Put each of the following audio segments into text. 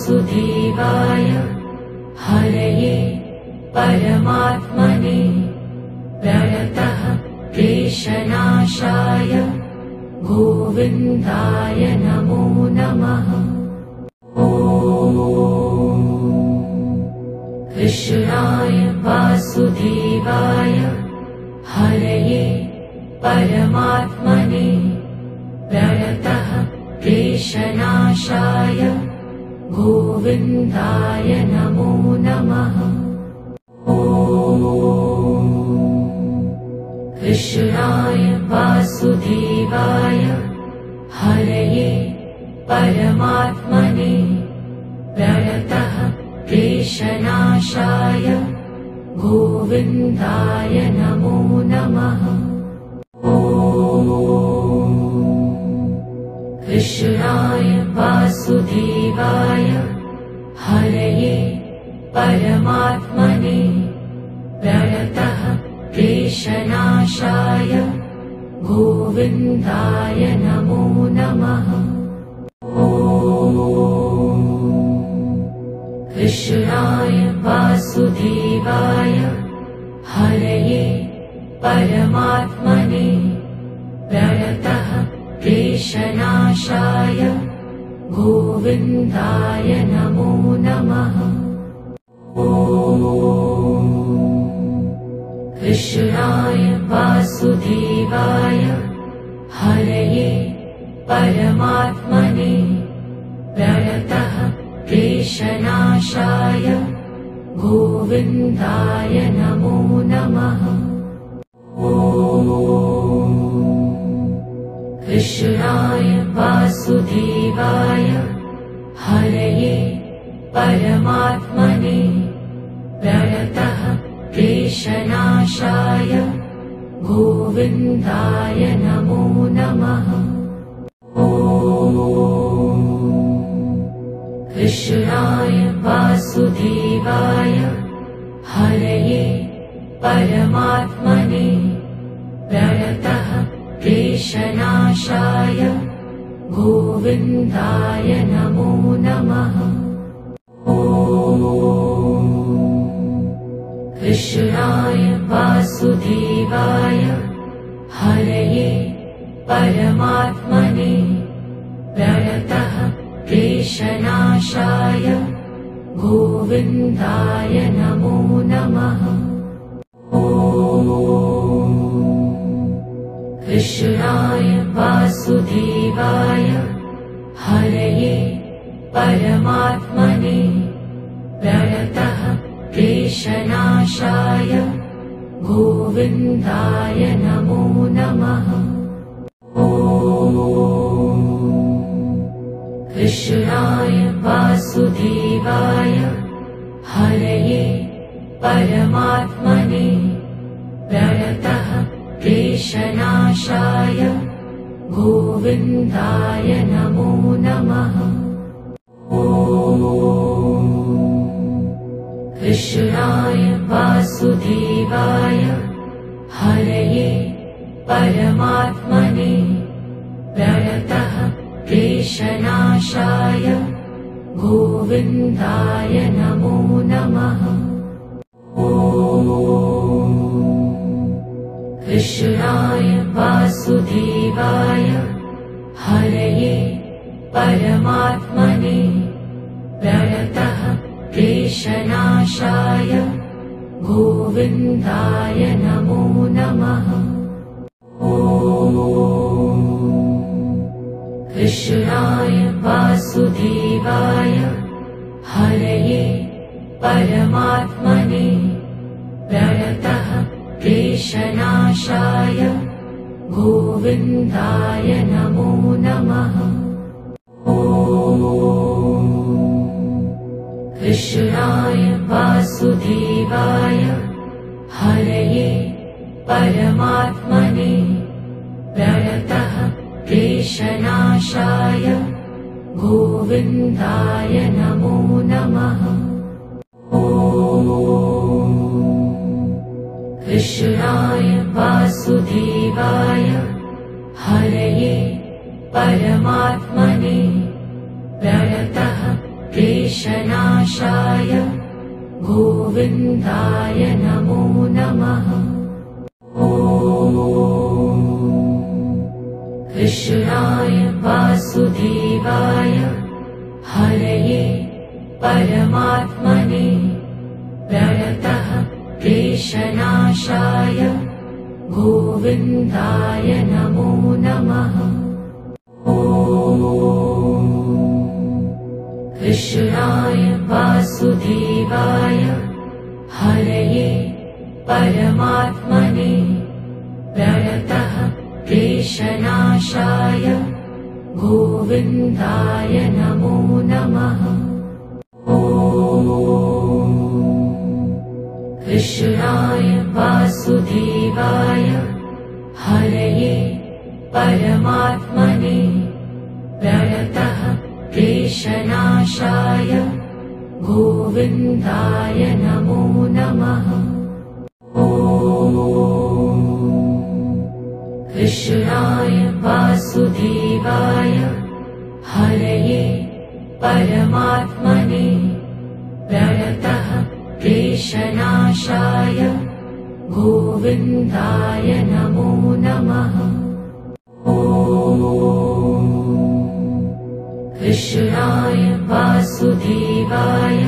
वासुदेवाय हरये परमात्मने प्रणतः क्लेशनाशाय गोविन्दाय नमो नमः। कृष्णाय वासुदेवाय हरये परमात्मने प्रणतः क्लेशनाशाय गोविन्दाय नमो नमः। कृष्णाय वासुदेवाय हरये परमात्मने प्रणतः क्लेशनाशाय गोविन्दाय नमो नमः। कृष्णाय वासुदेवाय हरये परमात्मने प्रणतः क्लेशनाशाय गोविन्दाय नमो नमः। कृष्णाय वासुदेवाय हरये परमात्मने प्रणतः क्लेशनाशाय गोविन्दाय नमो नमः। कृष्णाय वासुदेवाय हरये परमात्मने प्रणतः क्लेशनाशाय गोविन्दाय नमो नमः। कृष्णाय वासुदेवाय हरये परमात्मने प्रणतः क्लेशनाशाय गोविन्दाय नमो नमः। कृष्णाय वासुदेवाय हरये परमात्मने प्रणतः क्लेशनाशाय गोविन्दाय नमो नमः। कृष्णाय वासुदेवाय हरये परमात्मने प्रणतः क्लेशनाशाय गोविन्दाय नमो नमः। कृष्णाय वासुदेवाय हरये परमात्मने प्रणतः क्लेशनाशाय गोविन्दाय नमो नमः। कृष्णाय वासुदेवाय हरये परमात्मने प्रणतः क्लेशनाशाय गोविन्दाय नमो नमः। कृष्णाय वासुदेवाय हरये परमात्मने प्रणतः क्लेशनाशाय गोविन्दाय नमो नमः। कृष्णाय वासुदेवाय हरये परमात्मने प्रणतः क्लेशनाशाय गोविन्दाय नमो नमः। कृष्णाय वासुदेवाय हरये परमात्मने प्रणतः क्लेशनाशाय गोविन्दाय नमो नमः। कृष्णाय वासुदेवाय हरये परमात्मने प्रणतः क्लेशनाशाय गोविन्दाय नमो नमः। कृष्णाय वासुदेवाय हरये परमात्मने प्रणतः क्लेशनाशाय गोविन्दाय नमो नमः। कृष्णाय वासुदेवाय हरये परमात्मने प्रणतः क्लेशनाशाय गोविन्दाय नमो नमः। कृष्णाय वासुदेवाय हरये परमात्मने प्रणतः क्लेशनाशाय गोविन्दाय नमो नमः। कृष्णाय वासुदेवाय हरये परमात्मने प्रणतः क्लेशनाशाय गोविन्दाय नमो नमः। कृष्णाय वासुदेवाय हरये परमात्मने प्रणतः क्लेशनाशाय गोविन्दाय नमो नमः। कृष्णाय वासुदेवाय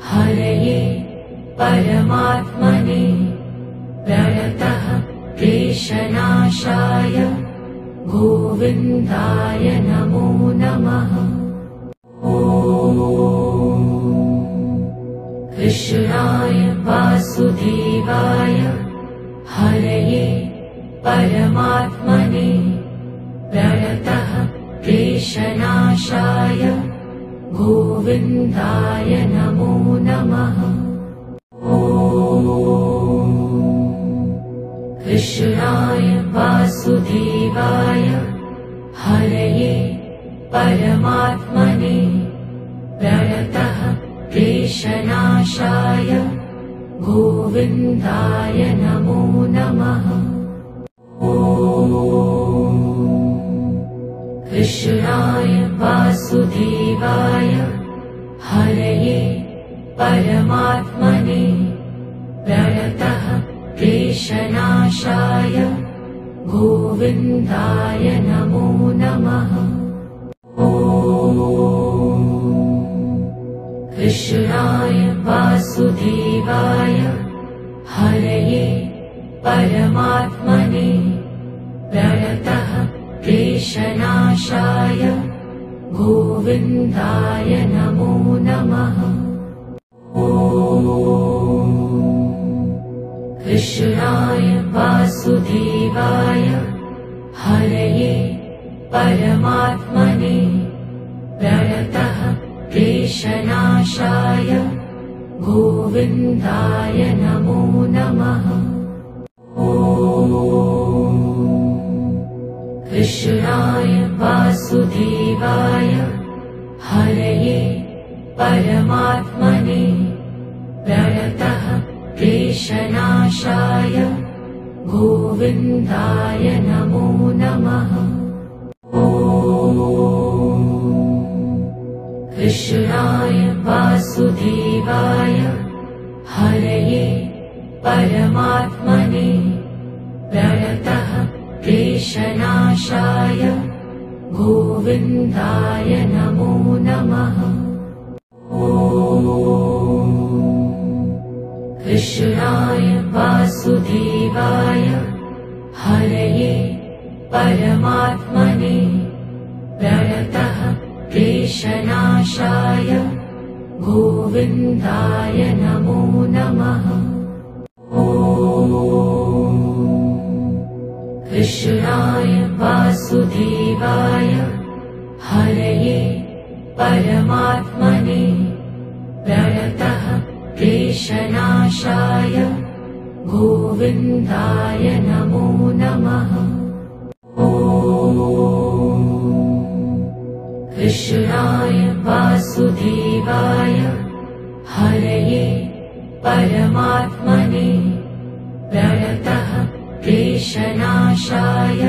हरये परमात्मने प्रणतः क्लेशनाशाय गोविन्दाय नमो नमः। कृष्णाय वासुदेवाय हरये परमात्मने प्रणतः क्लेशनाशाय गोविन्दाय नमो नमः। कृष्णाय वासुदेवाय हरये परमात्मने प्रणतः क्लेशनाशाय गोविन्दाय नमो नमः। कृष्णाय वासुदेवाय हरये परमात्मने प्रणतः क्लेशनाशाय गोविन्दाय नमो नमः। कृष्णाय वासुदेवाय हरये परमात्मने प्रणतः क्लेशनाशाय गोविन्दाय नमो नमः। कृष्णाय वासुदेवाय हरये परमात्मने प्रणतः क्लेशनाशाय गोविन्दाय नमो नमः। कृष्णाय वासुदेवाय हरये परमात्मने प्रणतः क्लेशनाशाय गोविन्दाय नमो नमः। कृष्णाय वासुदेवाय हरये परमात्मने प्रणतः क्लेशनाशाय गोविन्दाय नमो नमः। कृष्णाय वासुदेवाय हरये परमात्मने प्रणतः क्लेशनाशाय गोविन्दाय नमो नमः। कृष्णाय वासुदेवाय हरये परमात्मने प्रणतः क्लेशनाशाय गोविन्दाय नमो नमः। कृष्णाय वासुदेवाय हरये परमात्मने प्रणतः क्लेशनाशाय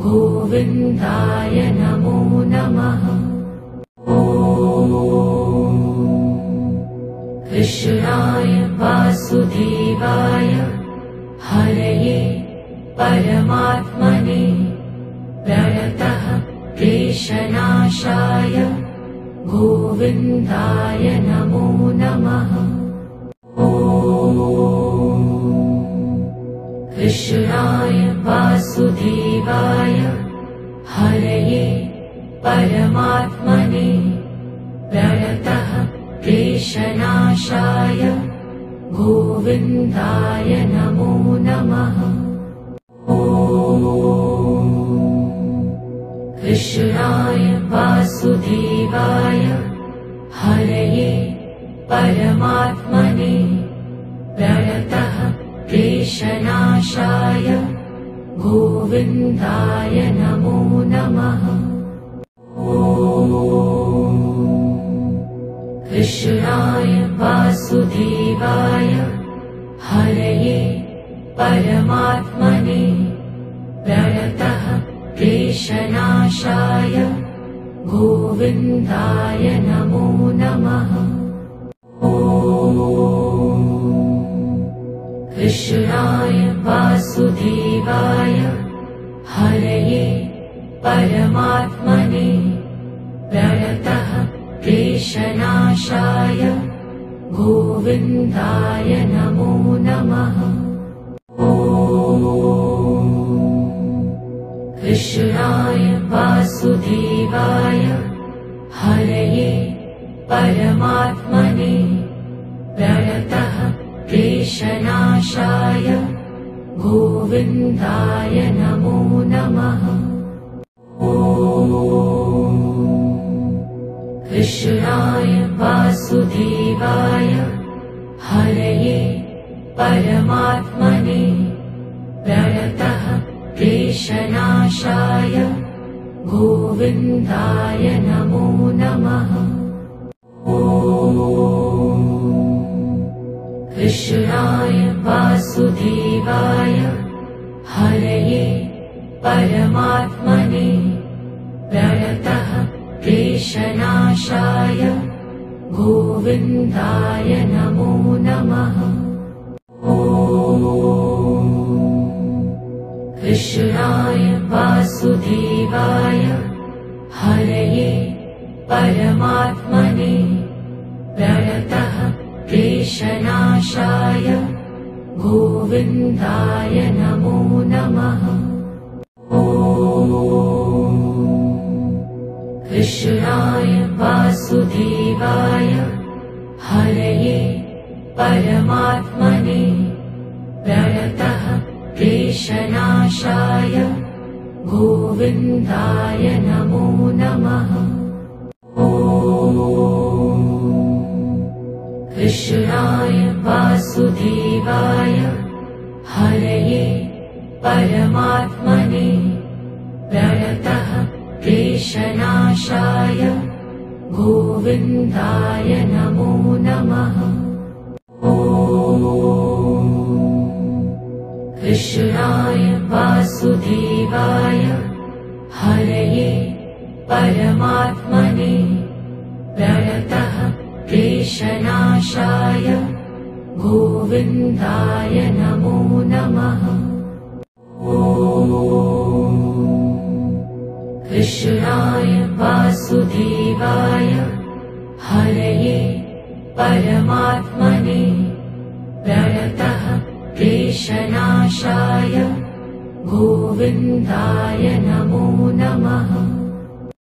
गोविन्दाय नमो नमः। कृष्णाय वासुदेवाय हरये परमात्मने प्रणतः क्लेशनाशाय गोविन्दाय नमो नमः। कृष्णाय वासुदेवाय हरये परमात्मने प्रणतः क्लेशनाशाय गोविन्दाय नमो नमः। कृष्णाय वासुदेवाय हरये परमात्मने प्रणतः क्लेशनाशाय गोविन्दाय नमो नमः। कृष्णाय वासुदेवाय हरये परमात्मने प्रणतः क्लेशनाशाय गोविन्दाय नमो नमः। कृष्णाय वासुदेवाय हरये परमात्मने प्रणतः क्लेशनाशाय गोविन्दाय नमो नमः। कृष्णाय वासुदेवाय हरये परमात्मने प्रणतः क्लेशनाशाय गोविन्दाय नमो नमः। कृष्णाय वासुदेवाय हरये परमात्मने प्रणतः क्लेशनाशाय गोविन्दाय नमो नमः। कृष्णाय वासुदेवाय हरये परमात्मने प्रणतः क्लेशनाशाय गोविन्दाय नमो नमः। कृष्णाय वासुदेवाय हरये परमात्मने प्रणतः क्लेशनाशाय गोविन्दाय नमो नमः। कृष्णाय वासुदेवाय हरये परमात्मने प्रणतः क्लेशनाशाय गोविन्दाय नमो नमः। कृष्णाय वासुदेवाय हरये परमात्मने प्रणतः क्लेशनाशाय गोविन्दाय नमो नमः। कृष्णाय वासुदेवाय हरये परमात्मने प्रणतः क्लेशनाशाय गोविन्दाय नमो नमः। कृष्णाय वासुदेवाय हरये परमात्मने प्रणतः क्लेशनाशाय गोविन्दाय नमो नमः।